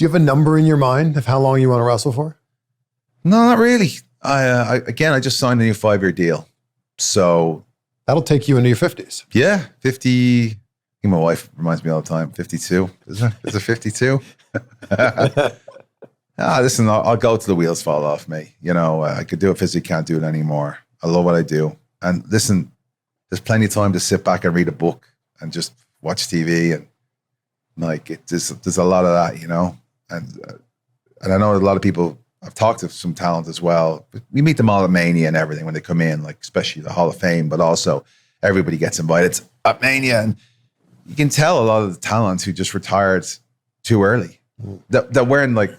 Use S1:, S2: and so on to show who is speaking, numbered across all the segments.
S1: Do you have a number in your mind of how long you want to wrestle for?
S2: No, not really. I just signed a new 5-year deal. So
S1: that'll take you into your 50s.
S2: Yeah, 50. I think my wife reminds me all the time, 52. Is it 52? Listen, I'll go till the wheels fall off me. You know, I could do it physically, can't do it anymore. I love what I do. And listen, there's plenty of time to sit back and read a book and just watch TV. And like, there's a lot of that, you know? And I know a lot of people, I've talked to some talent as well. We meet them all at Mania and everything when they come in, like especially the Hall of Fame, but also everybody gets invited at Mania. And you can tell a lot of the talent who just retired too early. That wearing like,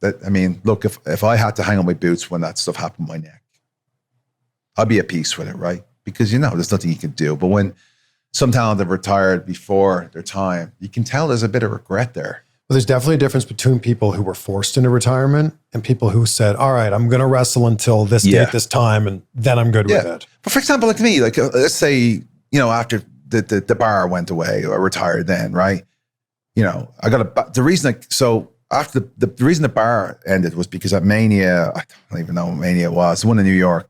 S2: that. I mean, look, if I had to hang on my boots when that stuff happened to my neck, I'd be at peace with it, right? Because, you know, there's nothing you can do. But when some talent have retired before their time, you can tell there's a bit of regret there.
S1: Well, there's definitely a difference between people who were forced into retirement and people who said, all right, I'm going to wrestle until this date, this time, and then I'm good with it.
S2: But for example, like me, like let's say, you know, after the bar went away or retired then, right? You know, I got the reason, after the reason the bar ended was because at Mania, I don't even know what Mania it was, the one in New York.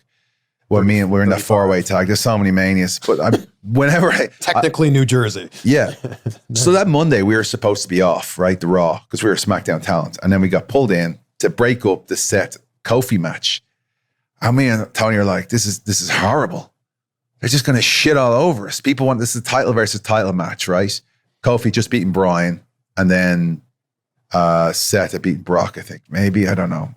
S2: Well, me and we're in that 4-way tag. There's so many Manias, but
S1: technically New Jersey.
S2: Yeah. So that Monday we were supposed to be off, right? The Raw, because we were SmackDown talent. And then we got pulled in to break up the set Kofi match. I mean, Tony are like, this is horrible. They're just going to shit all over us. People want, this is a title versus title match, right? Kofi just beating Bryan and then Seth had beaten Brock, I think. Maybe, I don't know,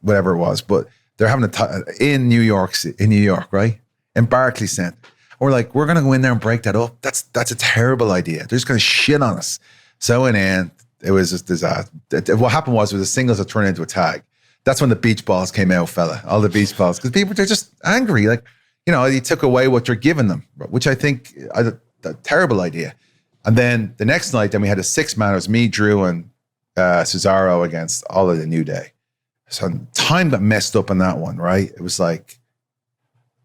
S2: whatever it was. But they're having in New York, right? In Barclays Center. We're like, we're going to go in there and break that up. That's a terrible idea. They're just going to shit on us. So in the end, it was just disaster. What happened was the singles that turned into a tag. That's when the beach balls came out, fella. All the beach balls. Because people, they're just angry. Like, you know, you took away what you're giving them, which I think is a terrible idea. And then the next night, then we had a 6-man. It was me, Drew, and Cesaro against all of the New Day. So time got messed up on that one, right? It was like,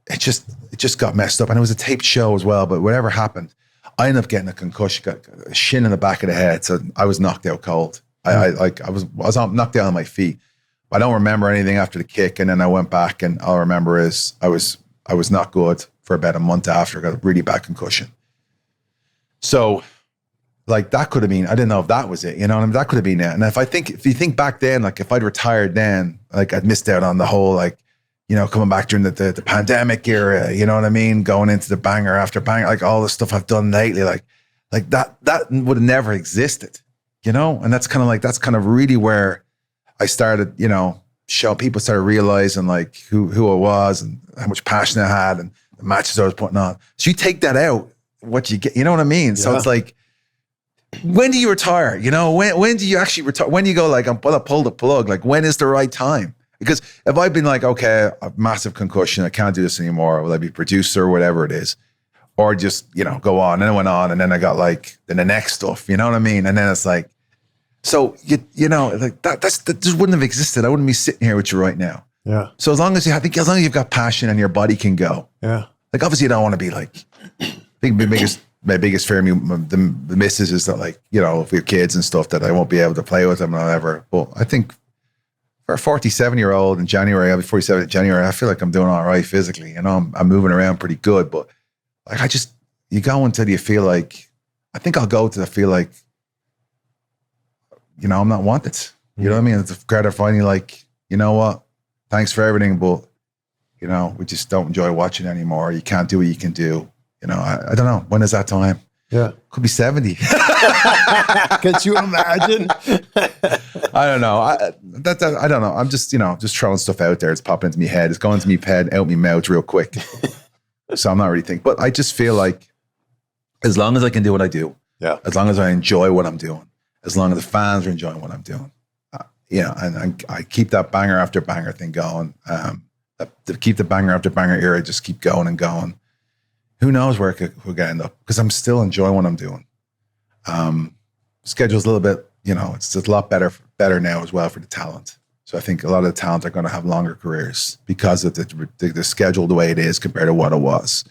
S2: it just got messed up. And it was a taped show as well, but whatever happened, I ended up getting a concussion, got a shin in the back of the head. So I was knocked out cold. I was knocked down on my feet. I don't remember anything after the kick. And then I went back and all I remember is I was not good for about a month after. I got a really bad concussion. So like that could have been, I didn't know if that was it, you know what I mean? That could have been it. And if you think back then, like if I'd retired then, like I'd missed out on the whole, like, you know, coming back during the pandemic era, you know what I mean? Going into the banger after banger, like all the stuff I've done lately, like that would have never existed, you know? And that's kind of really where I started, you know, people started realizing like who I was and how much passion I had and the matches I was putting on. So you take that out, what you get, you know what I mean? Yeah. So it's like, when do you retire? You know, when do you actually retire? When do you go like, I'm gonna pull the plug? Like, when is the right time? Because if I've been like, okay, a massive concussion, I can't do this anymore. Will I be producer or whatever it is? Or just, you know, go on. And then I went on and then I got like the next stuff, you know what I mean? And then it's like, so you know, like that just wouldn't have existed. I wouldn't be sitting here with you right now.
S1: Yeah.
S2: So as long as you've got passion and your body can go.
S1: Yeah.
S2: Like obviously you don't want to be like, my biggest fear, the missus is that like, you know, if we have kids and stuff that I won't be able to play with them or whatever. But I think for a 47-year-old in January, I'll be 47 in January, I feel like I'm doing all right physically. You know, I'm moving around pretty good. But like you go until you feel like, I think I'll go to feel like, you know, I'm not wanted. You know what I mean? It's kind of finally like, you know what? Thanks for everything, but, you know, we just don't enjoy watching anymore. You can't do what you can do. You know, I don't know. When is that time?
S1: Yeah.
S2: Could be 70.
S1: Could you imagine?
S2: I don't know. I don't know. I'm just, you know, just throwing stuff out there. It's popping into my head. It's going to my head, out my mouth real quick. So I'm not really thinking. But I just feel like as long as I can do what I do, as long as I enjoy what I'm doing, as long as the fans are enjoying what I'm doing, you know, and I keep that banger after banger thing going. To keep the banger after banger era, just keep going and going. Who knows where we're going to end up? Because I'm still enjoying what I'm doing. Schedule's a little bit, you know, it's a lot better now as well for the talent. So I think a lot of the talent are going to have longer careers because of the schedule the way it is compared to what it was.